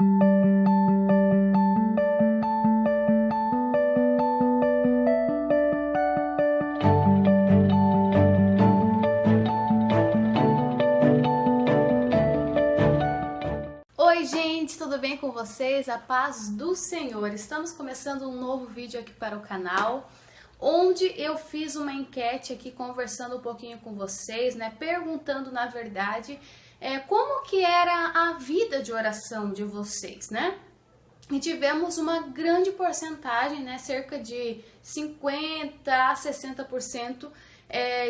Oi gente, tudo bem com vocês? A paz do Senhor! Estamos começando um novo vídeo aqui para o canal, onde eu fiz uma enquete aqui conversando um pouquinho com vocês, né? Perguntando na verdade como que era a vida de oração de vocês, né? E tivemos uma grande porcentagem, né? Cerca de 50 a 60%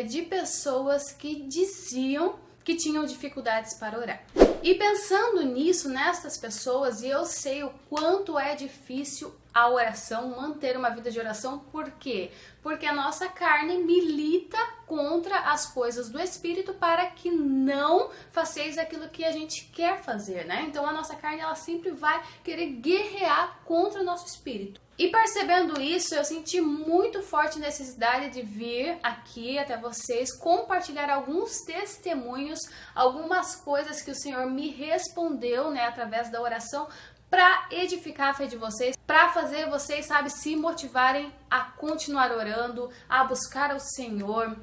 de pessoas que diziam que tinham dificuldades para orar. E pensando nisso, nestas pessoas, e eu sei o quanto é difícil a oração, manter uma vida de oração, por quê? Porque a nossa carne milita contra as coisas do Espírito para que não façais aquilo que a gente quer fazer, né? Então a nossa carne, ela sempre vai querer guerrear contra o nosso Espírito. E percebendo isso, eu senti muito forte necessidade de vir aqui até vocês, compartilhar alguns testemunhos, algumas coisas que o Senhor me respondeu, né, através da oração, para edificar a fé de vocês, para fazer vocês, sabe, se motivarem a continuar orando, a buscar ao Senhor,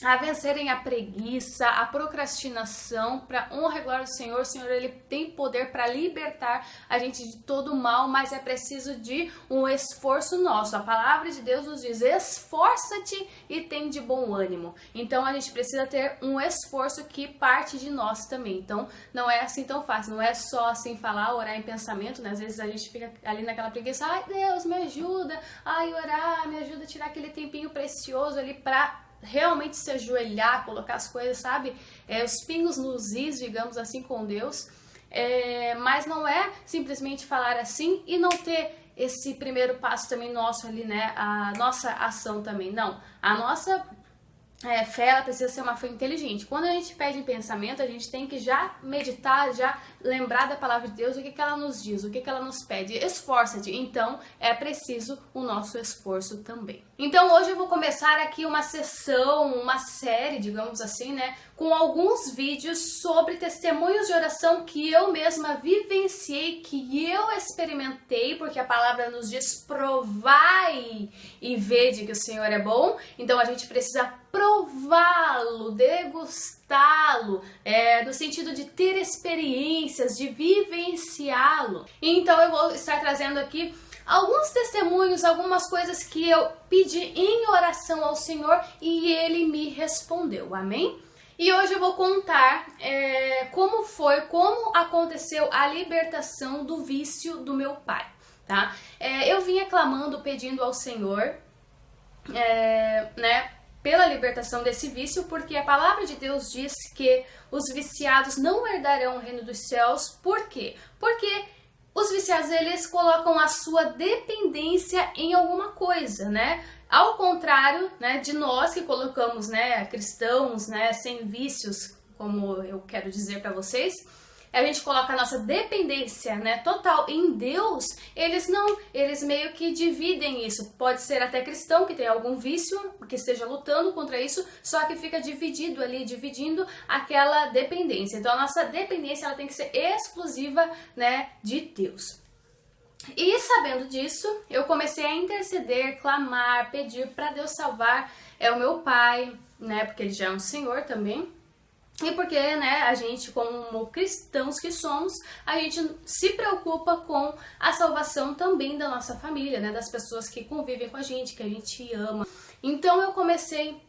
a vencerem a preguiça, a procrastinação, para honra e glória do Senhor. O Senhor, ele tem poder para libertar a gente de todo mal, mas é preciso de um esforço nosso. A palavra de Deus nos diz: esforça-te e tem de bom ânimo. Então a gente precisa ter um esforço que parte de nós também. Então não é assim tão fácil, não é só assim falar, orar em pensamento, né? Às vezes a gente fica ali naquela preguiça: ai Deus, me ajuda, ai orar, me ajuda a tirar aquele tempinho precioso ali para realmente se ajoelhar, colocar as coisas, sabe, os pingos nos is, digamos assim, com Deus, mas não é simplesmente falar assim e não ter esse primeiro passo também nosso ali, né, a nossa ação também, não, a nossa fé, ela precisa ser uma fé inteligente. Quando a gente pede em pensamento, a gente tem que já meditar, já lembrar da palavra de Deus, o que ela nos diz, o que ela nos pede. Esforça-te. Então, é preciso o nosso esforço também. Então, hoje eu vou começar aqui uma sessão, uma série, digamos assim, né, com alguns vídeos sobre testemunhos de oração que eu mesma vivenciei, que eu experimentei, porque a palavra nos diz: provai e vede que o Senhor é bom. Então, a gente precisa prová-lo, degustá-lo, no sentido de ter experiências, de vivenciá-lo. Então eu vou estar trazendo aqui alguns testemunhos, algumas coisas que eu pedi em oração ao Senhor e Ele me respondeu, amém? E hoje eu vou contar como aconteceu a libertação do vício do meu pai, tá? Eu vinha clamando, pedindo ao Senhor, né, pela libertação desse vício, porque a palavra de Deus diz que os viciados não herdarão o reino dos céus. Por quê? Porque os viciados, eles colocam a sua dependência em alguma coisa, né? Ao contrário, né, de nós que colocamos, né, cristãos, né, sem vícios, como eu quero dizer para vocês, a gente coloca a nossa dependência, né, total em Deus. Eles não, eles meio que dividem isso. Pode ser até cristão que tem algum vício, que esteja lutando contra isso, só que fica dividido ali, dividindo aquela dependência. Então a nossa dependência, ela tem que ser exclusiva, né, de Deus. E sabendo disso, eu comecei a interceder, clamar, pedir para Deus salvar o meu pai, né, porque ele já é um senhor também. E porque, né, a gente, como cristãos que somos, a gente se preocupa com a salvação também da nossa família, né, das pessoas que convivem com a gente, que a gente ama. Então eu comecei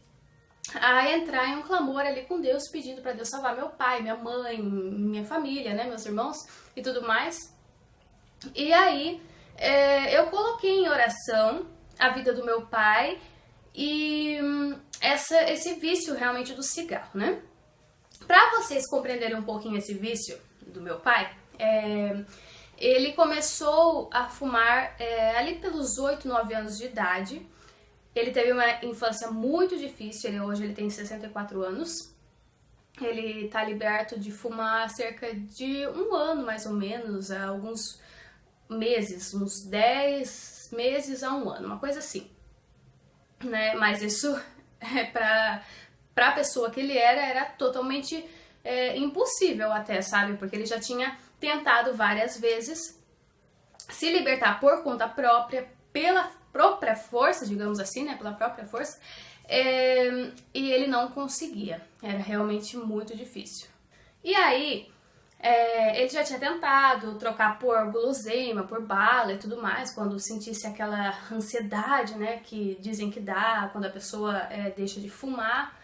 a entrar em um clamor ali com Deus, pedindo para Deus salvar meu pai, minha mãe, minha família, né, meus irmãos e tudo mais. E aí eu coloquei em oração a vida do meu pai e esse vício realmente do cigarro, né? Para vocês compreenderem um pouquinho esse vício do meu pai, ele começou a fumar ali pelos 8, 9 anos de idade. Ele teve uma infância muito difícil, hoje ele tem 64 anos. Ele está liberto de fumar há cerca de um ano, mais ou menos, há alguns meses, uns 10 meses a um ano, uma coisa assim, né? Mas isso para a pessoa que ele era totalmente impossível até, sabe? Porque ele já tinha tentado várias vezes se libertar por conta própria, pela própria força, digamos assim, né, pela própria força, e ele não conseguia, era realmente muito difícil. E aí, ele já tinha tentado trocar por guloseima, por bala e tudo mais, quando sentisse aquela ansiedade, né, que dizem que dá quando a pessoa deixa de fumar.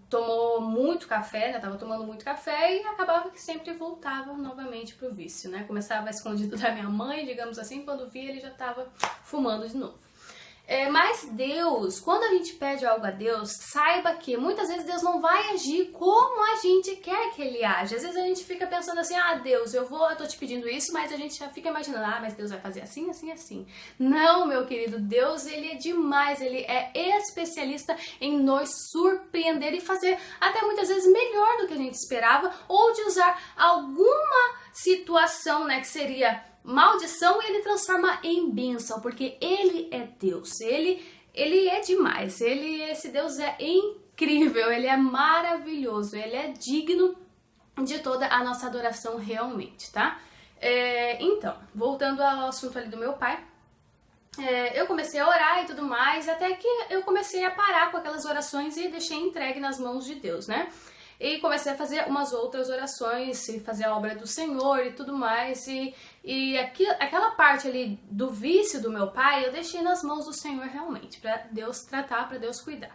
Tomou muito café, né, tava tomando muito café e acabava que sempre voltava novamente pro vício, né, começava escondido da minha mãe, digamos assim, quando via ele já tava fumando de novo. Mas Deus, quando a gente pede algo a Deus, saiba que muitas vezes Deus não vai agir como a gente quer que Ele age. Às vezes a gente fica pensando assim, Deus, eu tô te pedindo isso, mas a gente já fica imaginando, mas Deus vai fazer assim, assim, assim. Não, meu querido, Deus, Ele é demais, Ele é especialista em nos surpreender e fazer até muitas vezes melhor do que a gente esperava, ou de usar alguma situação, né, que seria maldição, ele transforma em bênção, porque ele é Deus, ele é demais, esse Deus é incrível, ele é maravilhoso, ele é digno de toda a nossa adoração realmente, tá? Então, voltando ao assunto ali do meu pai, eu comecei a orar e tudo mais, até que eu comecei a parar com aquelas orações e deixei entregue nas mãos de Deus, né? E comecei a fazer umas outras orações, e fazer a obra do Senhor e tudo mais. E aquela parte ali do vício do meu pai, eu deixei nas mãos do Senhor realmente, para Deus tratar, para Deus cuidar.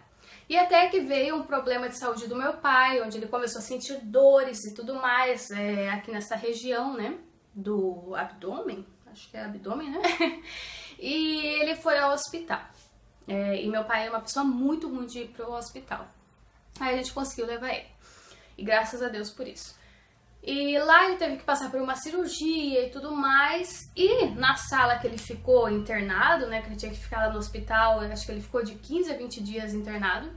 E até que veio um problema de saúde do meu pai, onde ele começou a sentir dores e tudo mais, aqui nessa região, né, do abdômen, acho que é abdômen, né? E ele foi ao hospital. E meu pai é uma pessoa muito ruim de ir pro hospital. Aí a gente conseguiu levar ele. E graças a Deus por isso. E lá ele teve que passar por uma cirurgia e tudo mais. E na sala que ele ficou internado, né, que ele tinha que ficar lá no hospital, eu acho que ele ficou de 15 a 20 dias internado.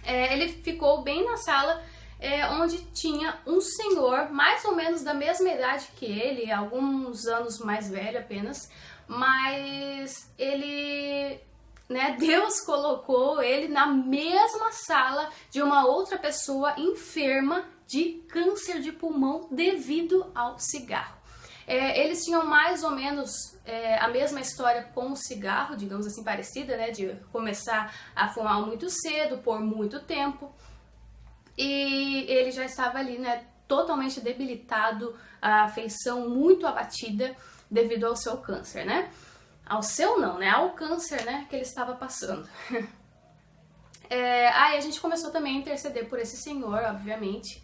Ele ficou bem na sala onde tinha um senhor, mais ou menos da mesma idade que ele, alguns anos mais velho apenas. Mas ele... Deus colocou ele na mesma sala de uma outra pessoa enferma de câncer de pulmão devido ao cigarro. Eles tinham mais ou menos a mesma história com o cigarro, digamos assim, parecida, né, de começar a fumar muito cedo, por muito tempo. E ele já estava ali, né, totalmente debilitado, a afeição muito abatida devido ao seu câncer, né? Ao seu não, né? Ao câncer, né? Que ele estava passando. Aí a gente começou também a interceder por esse senhor, obviamente.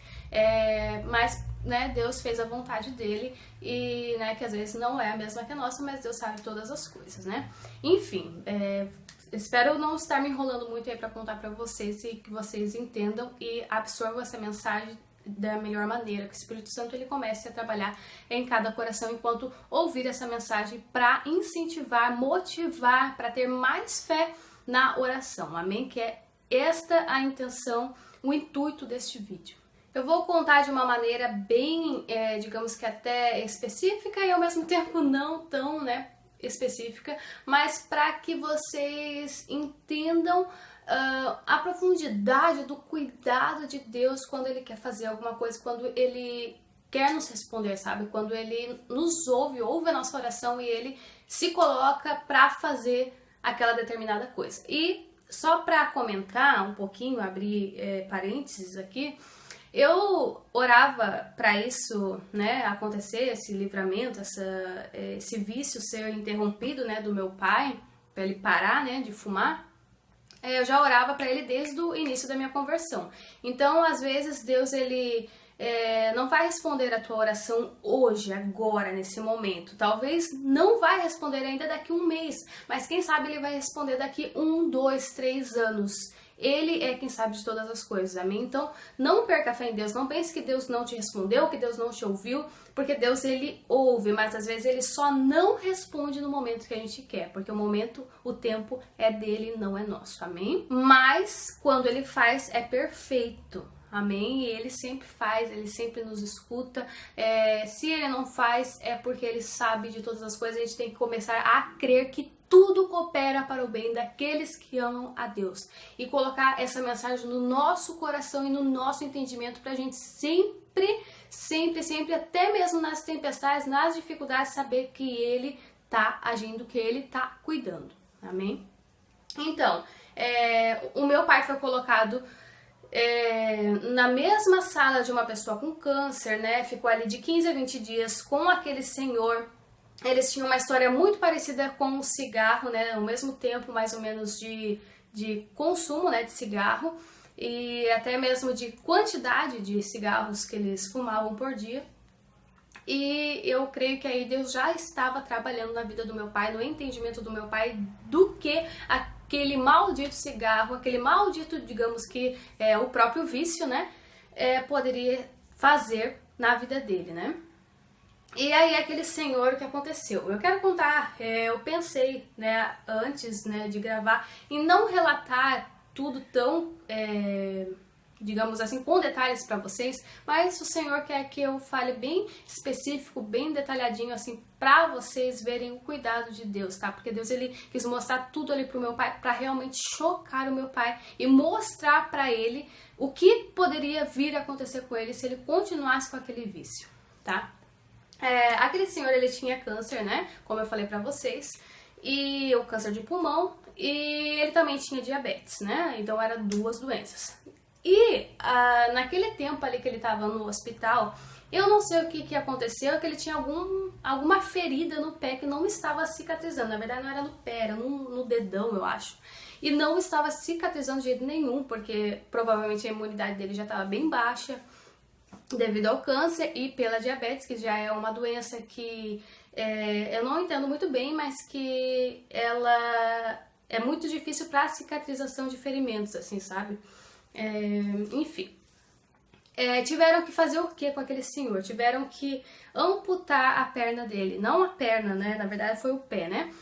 Mas, né, Deus fez a vontade dele e, né, que às vezes não é a mesma que a nossa, mas Deus sabe todas as coisas, né? Enfim, espero não estar me enrolando muito aí pra contar pra vocês e que vocês entendam e absorvam essa mensagem da melhor maneira, que o Espírito Santo ele comece a trabalhar em cada coração enquanto ouvir essa mensagem para incentivar, motivar, para ter mais fé na oração, amém? Que é esta a intenção, o intuito deste vídeo. Eu vou contar de uma maneira bem, digamos que até específica e ao mesmo tempo não tão, né, específica, mas para que vocês entendam a profundidade do cuidado de Deus quando Ele quer fazer alguma coisa, quando Ele quer nos responder, sabe? Quando Ele nos ouve a nossa oração e Ele se coloca para fazer aquela determinada coisa. E só para comentar um pouquinho, abrir parênteses aqui, eu orava para isso, né, acontecer, esse livramento, esse vício ser interrompido, né, do meu pai, para ele parar, né, de fumar. Eu já orava para ele desde o início da minha conversão. Então, às vezes, Deus, ele não vai responder a tua oração hoje, agora, nesse momento. Talvez não vai responder ainda daqui a um mês, mas quem sabe ele vai responder daqui 1, 2, 3 anos. Ele é quem sabe de todas as coisas, amém? Então, não perca a fé em Deus, não pense que Deus não te respondeu, que Deus não te ouviu, porque Deus, ele ouve, mas às vezes ele só não responde no momento que a gente quer, porque o momento, o tempo é dele, não é nosso, amém? Mas, quando ele faz, é perfeito, amém? E ele sempre faz, ele sempre nos escuta. Se ele não faz, é porque ele sabe de todas as coisas, a gente tem que começar a crer que tudo coopera para o bem daqueles que amam a Deus. E colocar essa mensagem no nosso coração e no nosso entendimento para a gente sempre, sempre, sempre, até mesmo nas tempestades, nas dificuldades, saber que Ele está agindo, que Ele está cuidando. Amém? Então, o meu pai foi colocado na mesma sala de uma pessoa com câncer, né? Ficou ali de 15 a 20 dias com aquele senhor. Eles tinham uma história muito parecida com o cigarro, né? O mesmo tempo, mais ou menos, de consumo, né? De cigarro. E até mesmo de quantidade de cigarros que eles fumavam por dia. E eu creio que aí Deus já estava trabalhando na vida do meu pai, no entendimento do meu pai, do que aquele maldito cigarro, aquele maldito, digamos que o próprio vício, né? Poderia fazer na vida dele, né? E aí aquele senhor, o que aconteceu? Eu quero contar, eu pensei, né, antes, né, de gravar, em não relatar tudo tão, digamos assim, com detalhes para vocês, mas o Senhor quer que eu fale bem específico, bem detalhadinho, assim, para vocês verem o cuidado de Deus, tá? Porque Deus, ele quis mostrar tudo ali pro meu pai, para realmente chocar o meu pai e mostrar para ele o que poderia vir a acontecer com ele se ele continuasse com aquele vício, tá? Aquele senhor, ele tinha câncer, né? Como eu falei pra vocês, e o câncer de pulmão, e ele também tinha diabetes, né? Então eram duas doenças. E naquele tempo ali que ele tava no hospital, eu não sei o que aconteceu, que ele tinha alguma ferida no pé que não estava cicatrizando. Na verdade não era no pé, era no dedão, eu acho. E não estava cicatrizando de jeito nenhum, porque provavelmente a imunidade dele já estava bem baixa, devido ao câncer e pela diabetes, que já é uma doença que eu não entendo muito bem, mas que ela é muito difícil para a cicatrização de ferimentos, assim, sabe? Enfim. Tiveram que fazer o que com aquele senhor? Tiveram que amputar a perna dele. Não a perna, né? Na verdade foi o pé, né?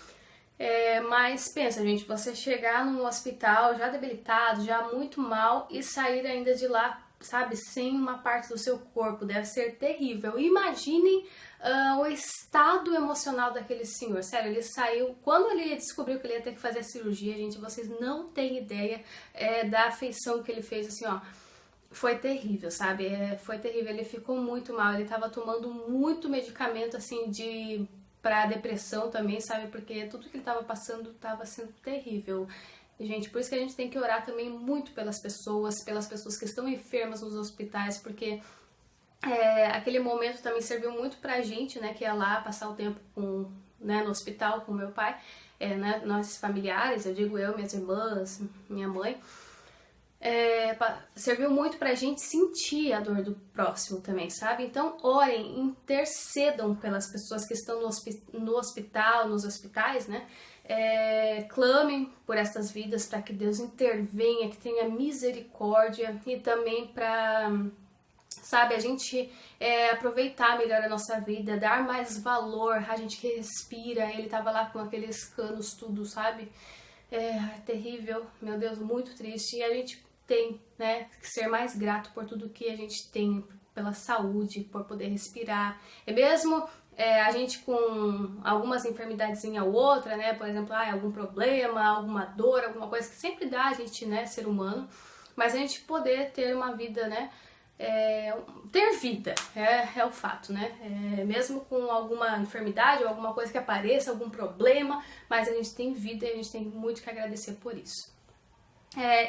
Mas pensa, gente, você chegar num hospital já debilitado, já muito mal e sair ainda de lá, sabe, sem uma parte do seu corpo, deve ser terrível. Imaginem o estado emocional daquele senhor. Sério, ele saiu, quando ele descobriu que ele ia ter que fazer a cirurgia, gente, vocês não têm ideia da afeição que ele fez, assim, ó. Foi terrível, sabe? Foi terrível, ele ficou muito mal, ele tava tomando muito medicamento, assim, pra depressão também, sabe? Porque tudo que ele tava passando tava sendo terrível. Gente, por isso que a gente tem que orar também muito pelas pessoas que estão enfermas nos hospitais, porque aquele momento também serviu muito pra gente, né, que ia lá passar o tempo no hospital com meu pai, né, nós familiares, eu digo eu, minhas irmãs, minha mãe, serviu muito pra gente sentir a dor do próximo também, sabe? Então orem, intercedam pelas pessoas que estão no hospital, nos hospitais, né? Clamem por essas vidas para que Deus intervenha, que tenha misericórdia e também para, sabe, a gente aproveitar melhor a nossa vida, dar mais valor, a gente que respira. Ele tava lá com aqueles canos tudo, sabe? Terrível, meu Deus, muito triste. E a gente tem, né, que ser mais grato por tudo que a gente tem, pela saúde, por poder respirar. E mesmo a gente com algumas enfermidadezinha ou outra, né, por exemplo, algum problema, alguma dor, alguma coisa que sempre dá a gente, né, ser humano, mas a gente poder ter uma vida, né, ter vida, é o fato, né, mesmo com alguma enfermidade ou alguma coisa que apareça, algum problema, mas a gente tem vida e a gente tem muito que agradecer por isso.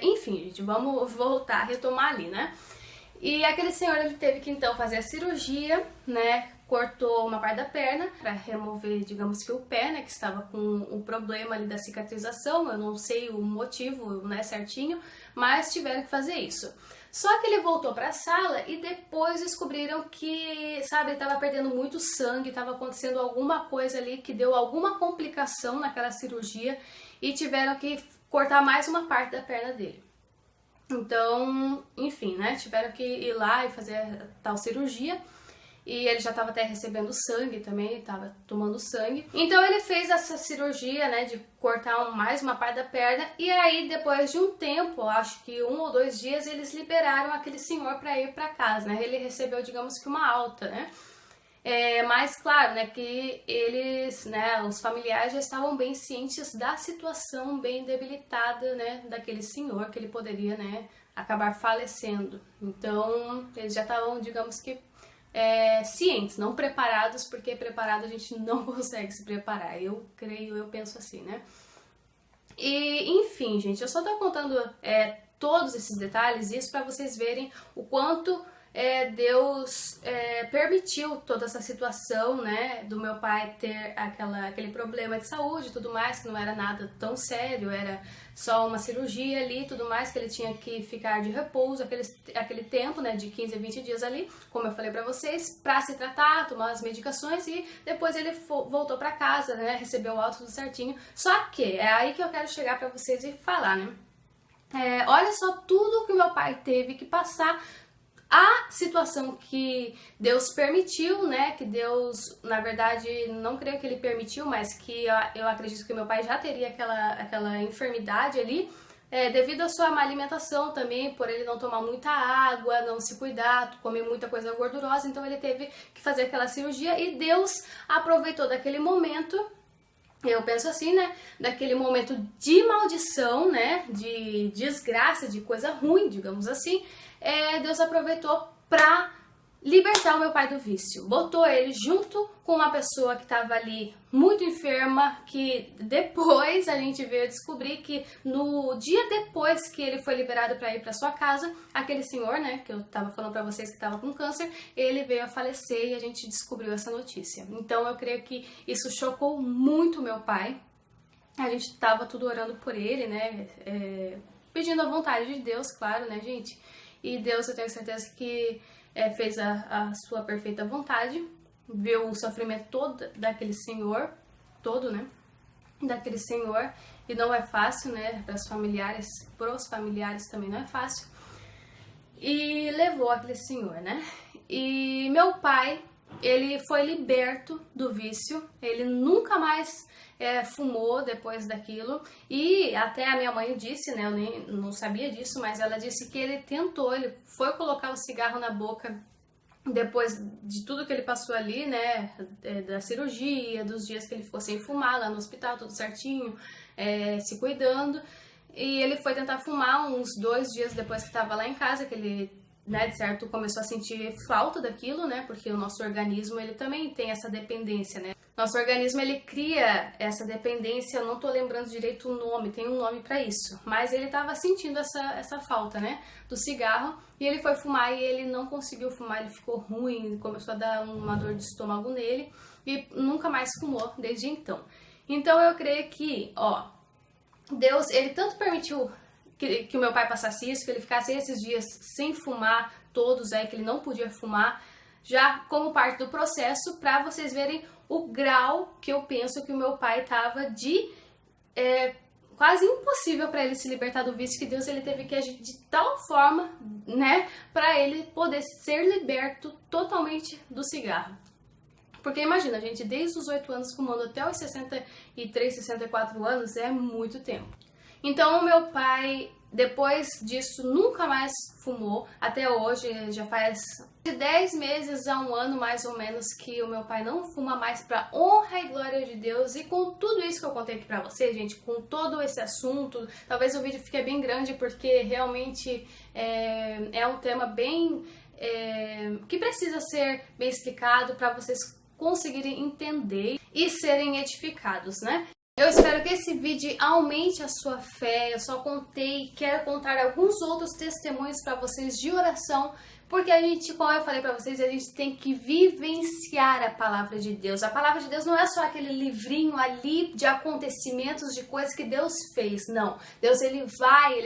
Enfim, gente, vamos voltar, retomar ali, né, e aquele senhor, ele teve que então fazer a cirurgia, né, cortou uma parte da perna para remover, digamos que o pé, né, que estava com o problema ali da cicatrização. Eu não sei o motivo, né, certinho, mas tiveram que fazer isso. Só que ele voltou para a sala e depois descobriram que, sabe, ele estava perdendo muito sangue, estava acontecendo alguma coisa ali que deu alguma complicação naquela cirurgia e tiveram que cortar mais uma parte da perna dele. Então, enfim, né, tiveram que ir lá e fazer a tal cirurgia. E ele já estava até recebendo sangue também, estava tomando sangue. Então ele fez essa cirurgia, né, de cortar mais uma parte da perna. E aí, depois de um tempo, acho que 1 ou 2 dias, eles liberaram aquele senhor para ir para casa, né? Ele recebeu, digamos que uma alta, né? Mas claro, né, que eles, né, os familiares já estavam bem cientes da situação bem debilitada, né, daquele senhor, que ele poderia, né, acabar falecendo. Então, eles já estavam, digamos que, cientes, não preparados, porque preparado a gente não consegue se preparar. Eu creio, eu penso assim, né? E, enfim, gente, eu só tô contando todos esses detalhes, isso para vocês verem o quanto Deus permitiu toda essa situação, né, do meu pai ter aquele problema de saúde e tudo mais, que não era nada tão sério, era só uma cirurgia ali e tudo mais, que ele tinha que ficar de repouso aquele tempo, né, de 15 a 20 dias ali, como eu falei pra vocês, pra se tratar, tomar as medicações, e depois ele voltou pra casa, né, recebeu o alta tudo certinho. Só que é aí que eu quero chegar pra vocês e falar, né, olha só tudo que o meu pai teve que passar, a situação que Deus permitiu, né, que Deus, na verdade, não creio que ele permitiu, mas que eu acredito que meu pai já teria aquela enfermidade ali, devido à sua má alimentação também, por ele não tomar muita água, não se cuidar, comer muita coisa gordurosa, então ele teve que fazer aquela cirurgia e Deus aproveitou daquele momento. Eu penso assim, né, daquele momento de maldição, né, de desgraça, de coisa ruim, digamos assim, Deus aproveitou pra libertar o meu pai do vício. Botou ele junto com uma pessoa que estava ali muito enferma, que depois a gente veio descobrir que no dia depois que ele foi liberado para ir para sua casa, aquele senhor, né, que eu tava falando para vocês que estava com câncer, ele veio a falecer e a gente descobriu essa notícia. Então eu creio que isso chocou muito meu pai. A gente tava tudo orando por ele, né, pedindo a vontade de Deus, claro, né, gente? E Deus, eu tenho certeza que fez a sua perfeita vontade, viu o sofrimento todo daquele senhor, né, daquele senhor, e não é fácil, né, para os familiares também não é fácil, e levou aquele senhor, né, e meu pai, ele foi liberto do vício, ele nunca mais fumou depois daquilo, e até a minha mãe disse, né, eu nem não sabia disso, mas ela disse que ele foi colocar o cigarro na boca depois de tudo que ele passou ali, né, da cirurgia, dos dias que ele ficou sem fumar lá no hospital, tudo certinho, se cuidando, e ele foi tentar fumar uns 2 dias depois que estava lá em casa, que ele, né, de certo, começou a sentir falta daquilo, né, porque o nosso organismo, ele também tem essa dependência, né. Nosso organismo, ele cria essa dependência, eu não tô lembrando direito o nome, tem um nome pra isso, mas ele tava sentindo essa falta, né, do cigarro, e ele foi fumar e ele não conseguiu fumar, ele ficou ruim, começou a dar uma dor de estômago nele, e nunca mais fumou desde então. Então eu creio que, Deus, ele tanto permitiu que o meu pai passasse isso, que ele ficasse esses dias sem fumar, todos aí, que ele não podia fumar, já como parte do processo, para vocês verem o grau que eu penso que o meu pai tava de quase impossível para ele se libertar do vício, que Deus ele teve que agir de tal forma, né, para ele poder ser liberto totalmente do cigarro. Porque imagina, gente, desde os 8 anos fumando até os 63, 64 anos é muito tempo. Então o meu pai, depois disso, nunca mais fumou, até hoje, já faz de 10 meses a 1 ano mais ou menos que o meu pai não fuma mais, pra honra e glória de Deus. E com tudo isso que eu contei aqui pra vocês, gente, com todo esse assunto, talvez o vídeo fique bem grande porque realmente é um tema bem que precisa ser bem explicado para vocês conseguirem entender e serem edificados, né? Eu espero que esse vídeo aumente a sua fé. Eu só contei e quero contar alguns outros testemunhos para vocês de oração, porque a gente, como eu falei para vocês, a gente tem que vivenciar a palavra de Deus. A palavra de Deus não é só aquele livrinho ali de acontecimentos, de coisas que Deus fez, não. Deus, ele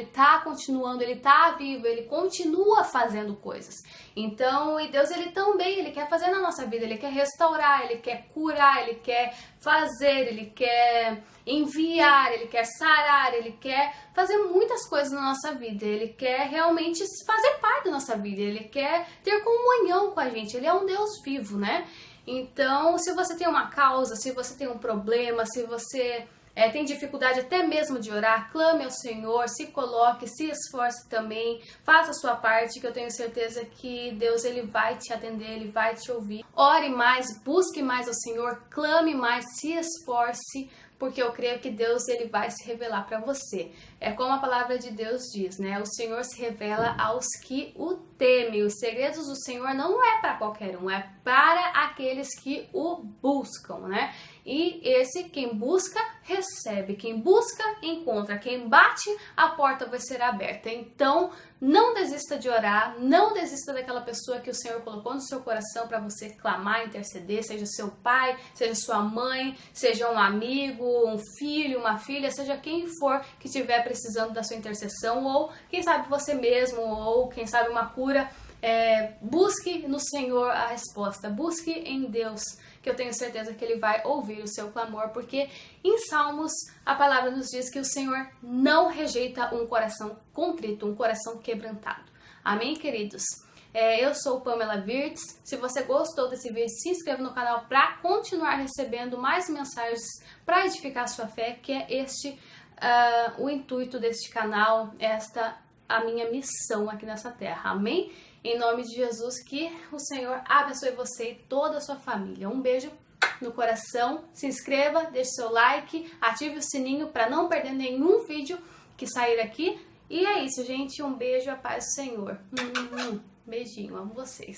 tá continuando, ele tá vivo, ele continua fazendo coisas. Então, e Deus, ele também, ele quer fazer na nossa vida, ele quer restaurar, ele quer curar, ele quer fazer, ele quer enviar, ele quer sarar, ele quer fazer muitas coisas na nossa vida, ele quer realmente fazer parte da nossa vida, ele quer ter comunhão com a gente, ele é um Deus vivo, né? Então, se você tem uma causa, se você tem um problema, se você tem dificuldade até mesmo de orar, clame ao Senhor, se coloque, se esforce também, faça a sua parte, que eu tenho certeza que Deus ele vai te atender, ele vai te ouvir. Ore mais, busque mais ao Senhor, clame mais, se esforce, porque eu creio que Deus ele vai se revelar para você. É como a palavra de Deus diz, né? O Senhor se revela aos que o temem. Os segredos do Senhor não é para qualquer um, é para aqueles que o buscam, né? E esse, quem busca, recebe. Quem busca, encontra. Quem bate, a porta vai ser aberta. Então, não desista de orar, não desista daquela pessoa que o Senhor colocou no seu coração para você clamar, interceder, seja seu pai, seja sua mãe, seja um amigo, um filho, uma filha, seja quem for que estiver precisando da sua intercessão, ou quem sabe você mesmo, ou quem sabe uma cura. Busque no Senhor a resposta, busque em Deus, que eu tenho certeza que Ele vai ouvir o seu clamor, porque em Salmos a palavra nos diz que o Senhor não rejeita um coração contrito, um coração quebrantado. Amém, queridos? Eu sou Pamela Virtes. Se você gostou desse vídeo, se inscreva no canal para continuar recebendo mais mensagens para edificar a sua fé, que é o intuito deste canal, a minha missão aqui nessa terra. Amém? Em nome de Jesus, que o Senhor abençoe você e toda a sua família. Um beijo no coração, se inscreva, deixe seu like, ative o sininho para não perder nenhum vídeo que sair aqui. E é isso, gente. Um beijo, a paz do Senhor. Beijinho, amo vocês.